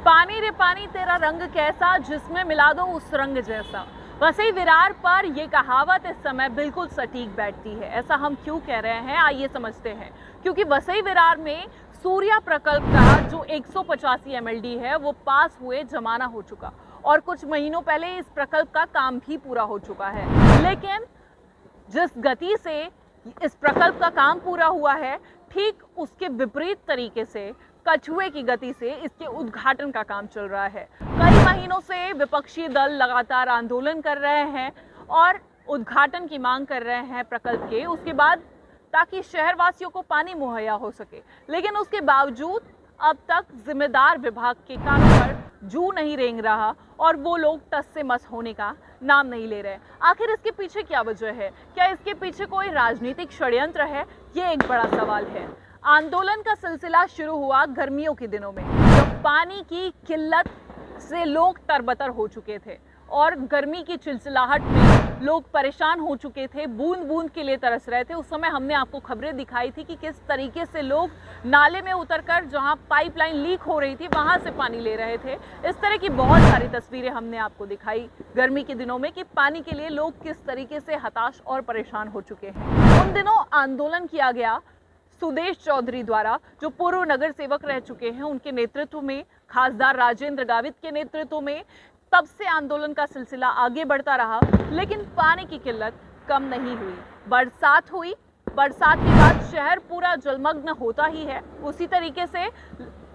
पानी रे पानी तेरा रंग कैसा, जिसमें मिला दो उस रंग जैसा। वसई विरार पर यह कहावत इस समय बिल्कुल सटीक बैठती है। ऐसा हम क्यों कह रहे हैं, आइए समझते हैं। क्योंकि वसई विरार में सूर्या प्रकल्प का जो 185 MLD है वो पास हुए जमाना हो चुका और कुछ महीनों पहले इस प्रकल्प का काम भी पूरा हो चुका है। लेकिन जिस गति से इस प्रकल्प का काम पूरा हुआ है, ठीक उसके विपरीत तरीके से कछुए की गति से इसके उद्घाटन का काम चल रहा है। कई महीनों से विपक्षी दल लगातार आंदोलन कर रहे हैं और उद्घाटन की मांग कर रहे हैं प्रकल्प के, उसके बाद ताकि शहरवासियों को पानी मुहैया हो सके। लेकिन उसके बावजूद अब तक जिम्मेदार विभाग के कानों पर जू नहीं रेंग रहा और वो लोग टस से मस होने का नाम नहीं ले रहे। आखिर इसके पीछे क्या वजह है? क्या इसके पीछे कोई राजनीतिक षड्यंत्र है? ये एक बड़ा सवाल है। आंदोलन का सिलसिला शुरू हुआ गर्मियों के दिनों में, जब पानी की किल्लत से लोग तरबतर हो चुके थे और गर्मी की चिलचिलाहट में लोग परेशान हो चुके थे, बूंद बूंद के लिए तरस रहे थे। उस समय हमने आपको खबरें दिखाई थी कि किस तरीके से लोग नाले में उतरकर जहां पाइपलाइन लीक हो रही थी वहां से पानी ले रहे थे। इस तरह की बहुत सारी तस्वीरें हमने आपको दिखाई गर्मी के दिनों में कि पानी के लिए लोग किस तरीके से हताश और परेशान हो चुके हैं। उन दिनों आंदोलन किया गया सुदेश चौधरी द्वारा, जो पूर्व नगर सेवक रह चुके हैं, उनके नेतृत्व में, खासदार राजेंद्र गावित के नेतृत्व में। तब से आंदोलन का सिलसिला आगे बढ़ता रहा, लेकिन पानी की किल्लत कम नहीं हुई। बरसात हुई, बरसात के बाद शहर पूरा जलमग्न होता ही है, उसी तरीके से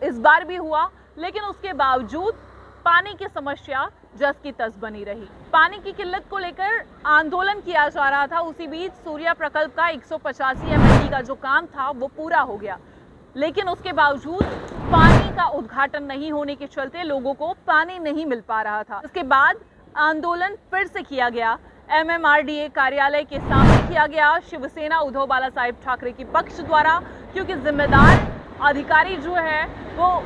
इस बार भी हुआ। लेकिन उसके बावजूद पानी की समस्या जस की तस बनी रही। पानी की किल्लत को लेकर आंदोलन किया जा रहा था। उसी बीच सूर्या प्रकल्प का 185 MLD का जो काम था वो पूरा हो गया, लेकिन उसके बावजूद पानी का उद्घाटन नहीं होने के चलते लोगों को पानी नहीं मिल पा रहा था। उसके बाद आंदोलन फिर से किया गया, MMRDA कार्यालय के सामने किया गया, शिवसेना उद्धव बाला साहेब ठाकरे के पक्ष द्वारा, क्योंकि जिम्मेदार अधिकारी जो है वो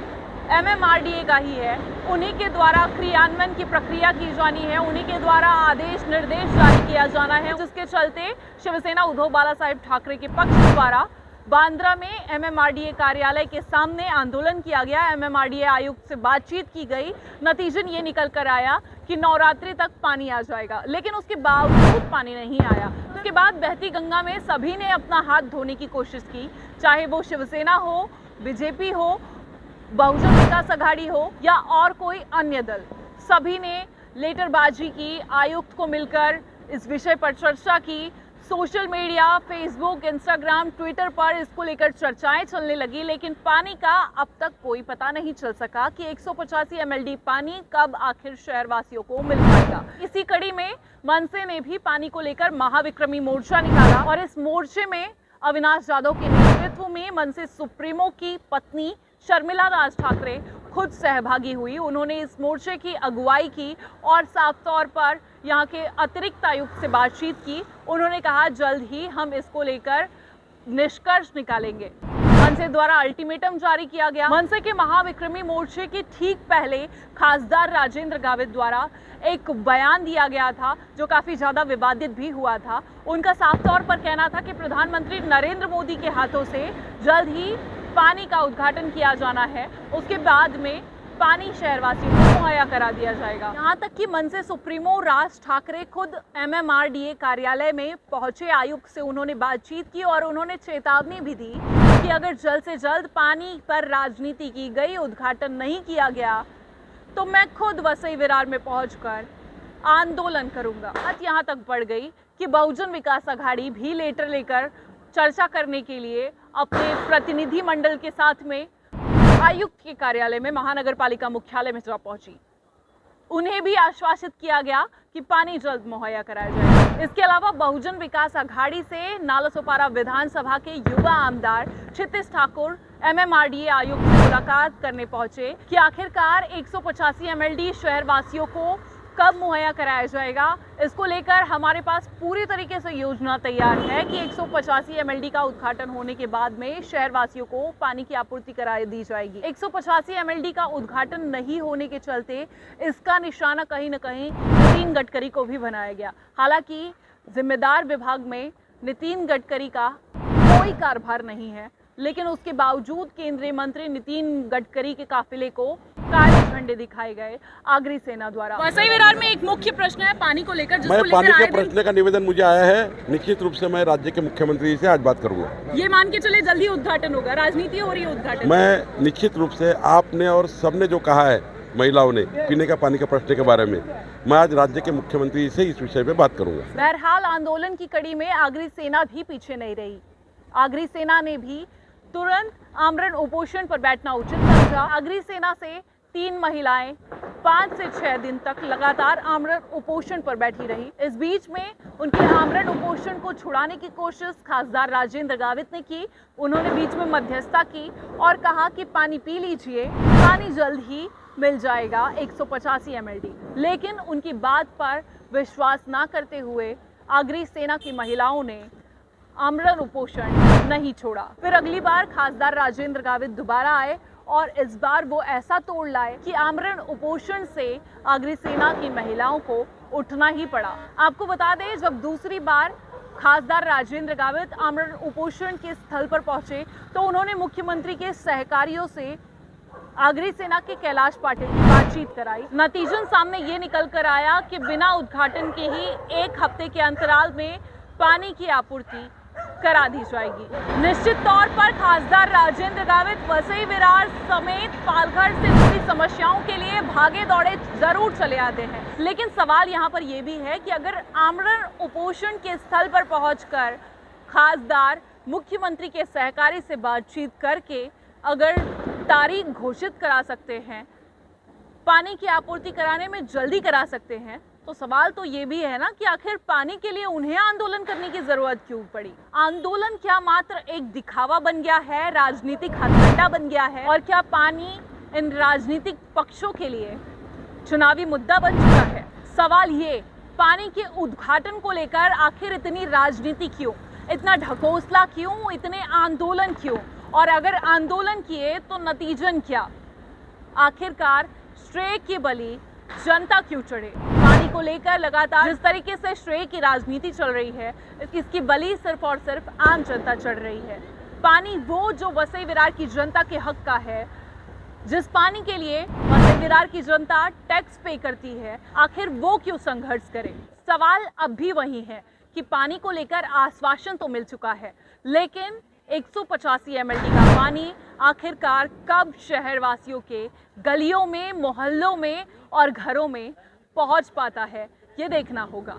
MMRDA का ही है, उन्हीं के द्वारा क्रियान्वयन की प्रक्रिया की जानी है, उन्हीं के द्वारा आदेश निर्देश जारी किया जाना है, जिसके चलते शिवसेना उद्धव बाला साहेब ठाकरे के पक्ष द्वारा बांद्रा में MMRDA कार्यालय के सामने आंदोलन किया गया। MMRDA आयुक्त से बातचीत की गई, नतीजन ये निकल कर आया कि नवरात्रि तक पानी आ जाएगा, लेकिन उसके बावजूद पानी नहीं आया। उसके बाद बहती गंगा में सभी ने अपना हाथ धोने की कोशिश की, चाहे वो शिवसेना हो, BJP हो, बहुजन विकास अघाड़ी हो या और कोई अन्य दल। सभी ने लेटरबाजी की, आयुक्त को मिलकर इस विषय पर चर्चा की। Social media, Facebook, Instagram, Twitter पर इसको लेकर चर्चाएं चलने लगी, लेकिन पानी का अब तक कोई पता नहीं चल सका कि 185 MLD पानी कब आखिर शहरवासियों को मिल पाएगा। इसी कड़ी में मनसे ने भी पानी को लेकर महाविक्रमी मोर्चा निकाला और इस मोर्चे में अविनाश यादव के नेतृत्व में मनसे सुप्रीमो की पत्नी शर्मिला राज ठाकरे खुद सहभागी हुई। उन्होंने इस मोर्चे की अगुवाई की और साफ तौर पर यहाँ के अतिरिक्त आयुक्त से बातचीत की। उन्होंने कहा जल्द ही हम इसको लेकर निष्कर्ष निकालेंगे। मनसे द्वारा अल्टीमेटम जारी किया गया। मनसे के महाविक्रमी मोर्चे के ठीक पहले खासदार राजेंद्र गावित द्वारा एक बयान दिया गया था जो काफी ज्यादा विवादित भी हुआ था। उनका साफ तौर पर कहना था कि प्रधानमंत्री नरेंद्र मोदी के हाथों से जल्द ही पानी का उद्घाटन किया जाना है, उसके बाद में पानी शहरवासियों को मुहैया करा दिया जाएगा। यहाँ तक कि मनसे सुप्रीमो राज ठाकरे खुद MMRDA कार्यालय में पहुंचे, आयुक्त से उन्होंने बातचीत की और उन्होंने चेतावनी भी दी कि अगर जल्द से जल्द पानी पर राजनीति की गई, उद्घाटन नहीं किया गया, तो मैं खुद वसई विरार में पहुंचकर आंदोलन करूंगा। बात यहाँ तक बढ़ गई कि बहुजन विकास अघाड़ी भी लेटर लेकर चर्चा करने के लिए अपने प्रतिनिधि मंडल के साथ में आयुक्त के कार्यालय में, महानगर पालिका मुख्यालय में जा पहुंची। उन्हें भी आश्वासित किया गया कि पानी जल्द मुहैया कराया जाएगा। इसके अलावा बहुजन विकास अघाड़ी से नालासोपारा विधानसभा के युवा आमदार क्षितिज ठाकुर MMRDA आयुक्त से मुलाकात करने पहुंचे कि आखिरकार 185 MLD शहरवासियों को कब मुहैया कराया जाएगा। इसको लेकर हमारे पास पूरी तरीके से योजना तैयार है कि 185 MLD का उद्घाटन होने के बाद में शहरवासियों को पानी की आपूर्ति करा दी जाएगी। 185 MLD का उद्घाटन नहीं होने के चलते इसका निशाना कहीं न कहीं नितिन गडकरी को भी बनाया गया। हालांकि जिम्मेदार विभाग में नितिन गडकरी का कोई कार्यभार नहीं है, लेकिन उसके बावजूद केंद्रीय मंत्री नितिन गडकरी के काफिले को काले झंडे दिखाए गए आगरी सेना द्वारा। वसई विरार में एक मुख्य प्रश्न है पानी को लेकर, मैं पानी के प्रश्न का निवेदन मुझे आया है, निश्चित रूप से मैं राज्य के मुख्यमंत्री से आज बात करूंगा। ये मान के चले जल्दी उद्घाटन होगा, राजनीति हो रही है उद्घाटन। मैं निश्चित रूप से आपने और सबने जो कहा है महिलाओं ने पीने का पानी के प्रश्न के बारे में, मैं आज राज्य के मुख्यमंत्री से इस विषय पे बात करूंगा। बहरहाल आंदोलन की कड़ी में आगरी सेना भी पीछे नहीं रही। आगरी सेना ने भी तुरंत आमरण उपोषण पर बैठना उचित समझा। आगरी सेना से 3 महिलाएं 5 से 6 दिन तक लगातार आमरण उपोषण पर बैठी रही। इस बीच में उनके आमरण उपोषण को छुड़ाने की कोशिश खासदार राजेंद्र गावित ने की। उन्होंने बीच में मध्यस्थता की और कहा कि पानी पी लीजिए, पानी जल्द ही मिल जाएगा 185 mld। लेकिन उनकी बात पर विश्वास ना करते हुए आगरी सेना की महिलाओं ने आमरण उपोषण नहीं छोड़ा। फिर अगली बार खासदार राजेंद्र गावित दोबारा आए और इस बार वो ऐसा तोड़ लाए कि आमरण उपोषण से आगरी सेना की महिलाओं को उठना ही पड़ा। आपको बता दें, जब दूसरी बार खासदार राजेंद्र गावित आमरण उपोषण के स्थल पर पहुंचे तो उन्होंने मुख्यमंत्री के सहकारियों से आगरी सेना के कैलाश पाटिल की बातचीत कराई। नतीजन सामने ये निकल कर आया कि बिना उद्घाटन के ही 1 हफ्ते के अंतराल में पानी की आपूर्ति करा दी जाएगी। निश्चित तौर पर खासदार राजेंद्र गावित वसई विरार समेत पालघर से जुड़ी समस्याओं के लिए भागे दौड़े जरूर चले आते हैं, लेकिन सवाल यहाँ पर यह भी है कि अगर आमरण उपोषण के स्थल पर पहुंचकर खासदार मुख्यमंत्री के सहकारी से बातचीत करके अगर तारीख घोषित करा सकते हैं, पानी की आपूर्ति कराने में जल्दी करा सकते हैं, तो सवाल तो ये भी है ना कि आखिर पानी के लिए उन्हें आंदोलन करने की जरूरत क्यों पड़ी? आंदोलन क्या मात्र एक दिखावा बन गया है, राजनीतिक हथकंडा बन गया है? और क्या पानी इन राजनीतिक पक्षों के लिए चुनावी मुद्दा बन चुका है? सवाल ये, पानी के उद्घाटन को लेकर आखिर इतनी राजनीति क्यों, इतना ढकोसला क्यों, इतने आंदोलन क्यों? और अगर आंदोलन किए तो नतीजन क्या? आखिरकार श्रेय की बलि जनता क्यों चढ़े? पानी को लेकर लगातार जिस तरीके से श्रेय की राजनीति चल रही है, इसकी बलि सिर्फ और सिर्फ आम जनता चढ़ रही है। पानी वो जो वसई विरार की जनता के हक का है, जिस पानी के लिए वसई विरार की जनता टैक्स पे करती है, आखिर वो क्यों संघर्ष करे? सवाल अब भी वही है कि पानी को लेकर आश्वासन तो मिल चुका है, लेकिन 185 mld का पानी आखिरकार कब शहरवासियों के गलियों में, मोहल्लों में और घरों में पहुंच पाता है, ये देखना होगा।